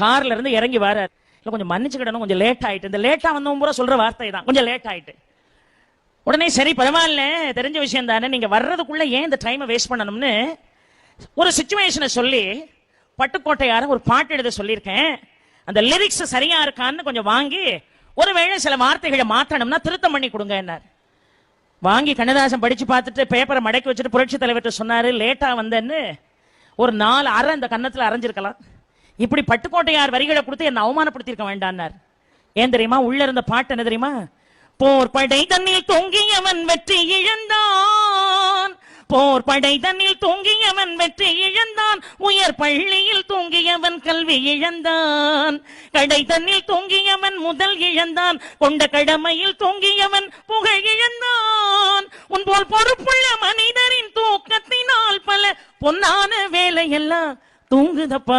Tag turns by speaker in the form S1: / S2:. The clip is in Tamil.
S1: கார்ல இருந்து இறங்கி வரார். இல்ல கொஞ்சம் மன்னிச்சுக்கிடணும், கொஞ்சம் லேட் ஆயிட்டு. இந்த லேட்டா வந்தவங்க பூரா சொல்ற வார்த்தை தான், கொஞ்சம் லேட் ஆயிட்டு. உடனே சரி பரவாயில்ல, தெரிஞ்ச விஷயம் தானே, நீங்க வர்றதுக்குள்ள ஏன் இந்த டைமை வேஸ்ட் பண்ணணும்னு ஒரு சிச்சுவேஷனை சொல்லி பட்டுக்கோட்டையார ஒரு பாட்டு எழுத சொல்லியிருக்கேன். அந்த லிரிக்ஸ் சரியா இருக்கான்னு கொஞ்சம் வாங்கி, ஒருவேளை சில வார்த்தைகளை மாற்றணும்னா திருத்தம் பண்ணி கொடுங்க என்னார். வாங்கி கண்ணதாசன் படிச்சு பார்த்துட்டு பேப்பரை மடக்கி வச்சுட்டு புரட்சி தலைவர்கிட்ட சொன்னாரு, லேட்டா வந்தேன்னு ஒரு 4 அரை அந்த கன்னத்துல அரைஞ்சிருக்கலாம். இப்படி பட்டுக்கோட்டையார் வரிகளை கொடுத்து என்ன அவமானப்படுத்திருக்க வேண்டான்னார். ஏன் தெரியுமா? உள்ள இருந்த பாட்டு என்ன தெரியுமா? போர் படை தன்னில் தொங்கியவன் வெற்றி இழந்தான், போர் படை தன்னில் தூங்கியவன் வெற்றி இழந்தான், உயர் பள்ளியில் தூங்கியவன் கல்வி இழந்தான், கடை தன்னில் தூங்கியவன் முதல் இழந்தான், கொண்ட கடமையில் தூங்கியவன் புகழ் இழந்தான். உன் போல் பொறுப்புள்ள மனிதரின் தூக்கத்தினால் பல பொன்னான வேலையெல்லாம் தூங்குதப்பா.